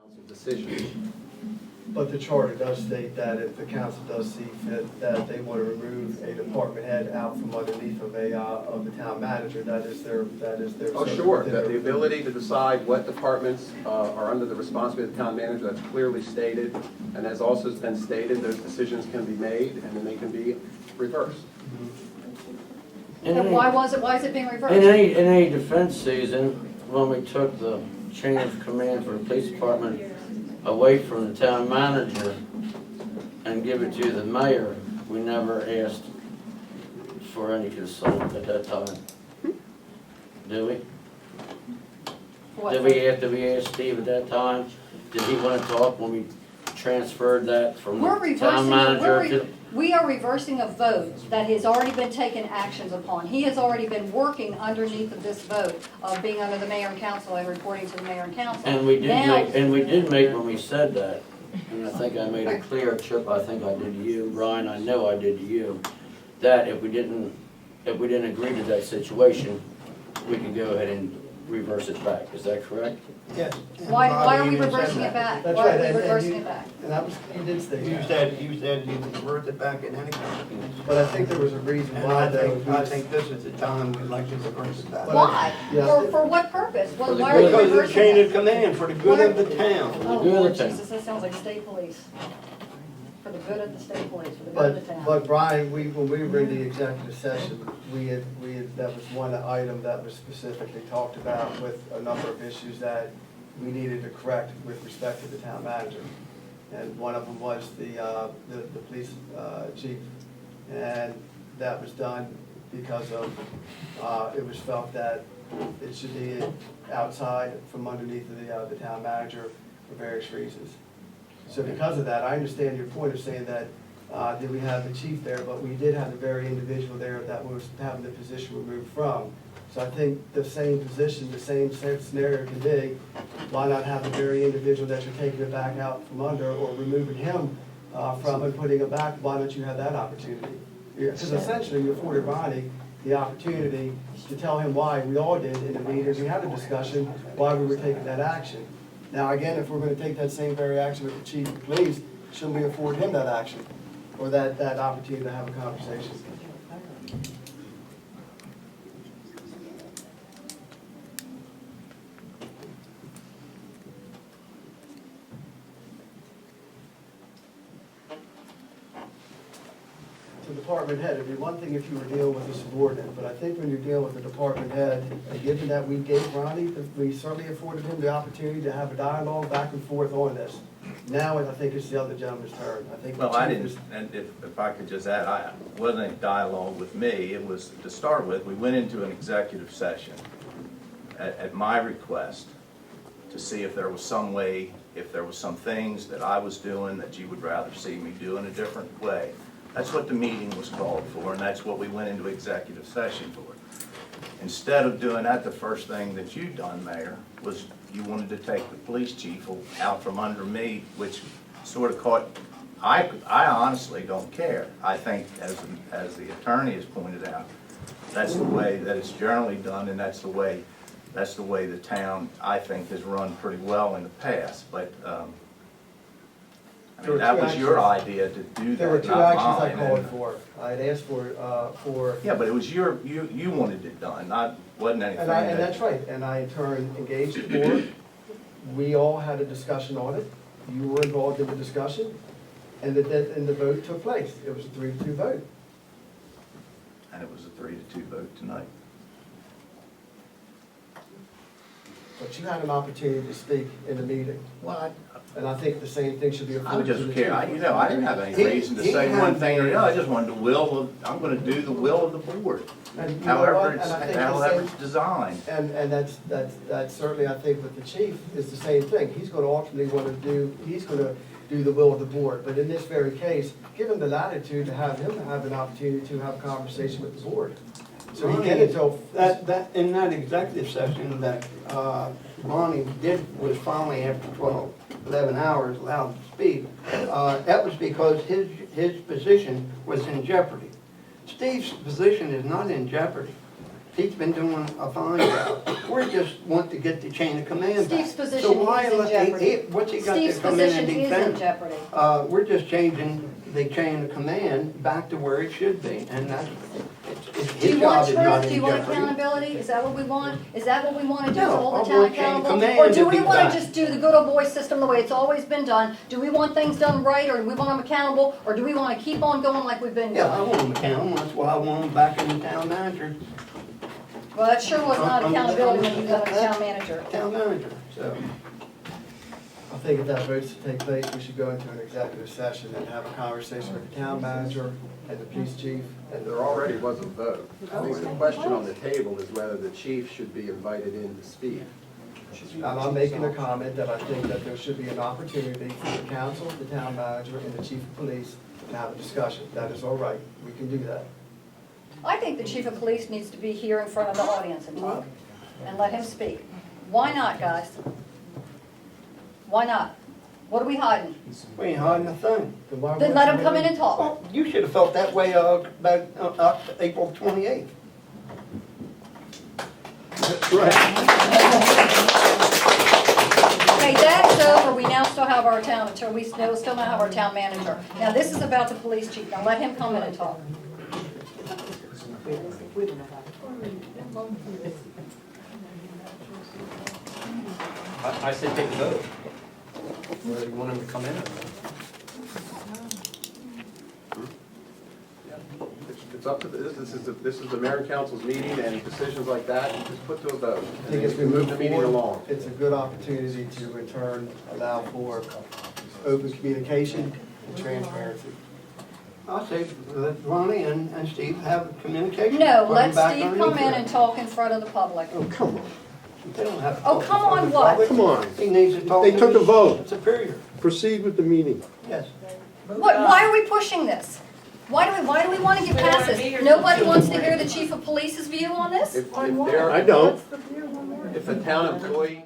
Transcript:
council decision. But the charter does state that if the council does see fit, that they want to remove a department head out from underneath of the town manager, that is their. Oh, sure, the ability to decide what departments are under the responsibility of the town manager, that's clearly stated. And as also has been stated, those decisions can be made and then they can be reversed. And why is it being reversed? In any defense season, when we took the chain of command for the police department away from the town manager and give it to the mayor, we never asked for any consultant at that time. Did we? What? Did we ask Steve at that time? Did he want to talk when we transferred that from We're the town reversing, manager to? we are reversing a vote that has already been taken actions upon. He has already been working underneath of this vote of being under the mayor and council and reporting to the mayor and council. And we did Now- make when we said that, and I think I made it clear, Chip, I think I did to you, Brian, I know I did to you, that if we didn't agree to that situation, we could go ahead and reverse it back. Is that correct? Yes. Why are we reversing it back? That's Why right, are we and reversing you- it back? And that was, you did state You that. said you reversed it back in any case. But I think there was a reason And why I though. think this is the time we'd like to reverse it back. But- Why? Yeah. For what purpose? For the Why are you Because the reversing chain it? of command for the good of the town. Oh, Good of Lord the town. Jesus, that sounds like state police. For the good of the state police, for the good of the town. But Brian, when we were in the executive session, that was one item that was specifically talked about with a number of issues that we needed to correct with respect to the town manager. And one of them was the police chief. And that was done because of, it was felt that it should be outside from underneath the town manager for various reasons. So because of that, I understand your point of saying that we have the chief there, but we did have the very individual there that was having the position removed from. So I think the same position, the same scenario can be, why not have the very individual that you're taking it back out from under or removing him from and putting it back, why don't you have that opportunity? Because essentially you afforded Ronnie the opportunity to tell him why, we all did in the meetings, we had a discussion, why we were taking that action. Now, again, if we're gonna take that same very action with the chief of police, shouldn't we afford him that action? Or that opportunity to have a conversation? To department head, it'd be one thing if you were dealing with a subordinate, but I think when you're dealing with a department head, given that we gave Ronnie, we certainly afforded him the opportunity to have a dialogue back and forth on this. Now, I think it's the other gentleman's turn. I think. the Well, I chief didn't, is- and if I could just add, it wasn't a dialogue with me, it was, to start with, we went into an executive session at my request to see if there was some way, if there was some things that I was doing that you would rather see me do in a different way. That's what the meeting was called for, and that's what we went into executive session for. Instead of doing that, the first thing that you done, Mayor, was you wanted to take the police chief out from under me, which sort of caught, I honestly don't care. I think, as the attorney has pointed out, that's the way that it's generally done, and that's the way the town, I think, has run pretty well in the past. But, I mean, that was your idea to do There were that, two not actions I mine. called and- for. I had asked for. Yeah, but it was you wanted it done, wasn't anything And that. that's right, and I in turn engaged the board. We all had a discussion on it. You were involved in the discussion, and the vote took place. It was a 3-2 vote. And it was a 3-2 vote tonight. But you had an opportunity to speak in the meeting, Well, and I think the same thing should be I afforded would to the just chief. care, I didn't have any reason to He say had one thing or the the- other, I just wanted I'm gonna do the will of the board. And you know what? However And I think the however same- it's designed. And that's certainly, I think, with the chief, is the same thing. He's gonna ultimately he's gonna do the will of the board. But in this very case, give him the latitude to have an opportunity to have a conversation with the board. So he can until. That, in that executive session that Ronnie did was finally after 11 hours allowed to speak, that was because his position was in jeopardy. Steve's position is not in jeopardy. Steve's been doing a fine job. We just want to get the chain of command back. Steve's position So why is in let- jeopardy. What's he got to Steve's come in and position is in defend? jeopardy. We're just changing the chain of command back to where it should be, and that's, Do his you want job is not truth? Do in you want jeopery. accountability? Is that what we want? Is that what we want to do, to No, hold I the town want chain of accountable? command Or do to we be want back. to just do the good old boy system the way it's always been done? Do we want things done right, or do we want them accountable, or do we want to keep on going like we've been Yeah, I doing? want him accountable, that's why I want him back in the town manager, Well, that sure was not I'm- accountability when you got a town manager. town manager, so. I think if that vote's to take place, we should go into an executive session and have a conversation with the town manager and the police chief. And There already was a vote. I think the question on the table is whether the chief should be invited in to speak. I'm making a comment that I think that there should be an opportunity for the council, the town manager, and the chief of police to have a discussion. That is all right. We can do that. I think the chief of police needs to be here in front of the audience and talk, and let him speak. Why not, guys? Why not? What are we hiding? We ain't hiding a thing. Then let him come in and talk. Well, you should have felt that way, back, April 28th. Okay, that's over. We now still have our town attorney, we still now have our town manager. Now, this is about the police chief. Now, let him come in and talk. I said take the vote. Whether you want him to come in or not. It's up to, this is the mayor and council's meeting, and decisions like that, you just put to a vote. I think as we Move move the meeting forward, along. it's a good opportunity to in turn allow for open communication and transparency. I say, let Ronnie and Steve have communication. No, Put let them back Steve underneath come in there. and talk in front of the public. Oh, come on, They don't have. to Oh, talk come to on, the what? public. come on. He needs to talk They to took a his vote. superior, Proceed with the meeting. yes. Why are we pushing this? Why do we want to get past this? Nobody wants to hear the chief of police's view on this? If there- I don't. If a town employee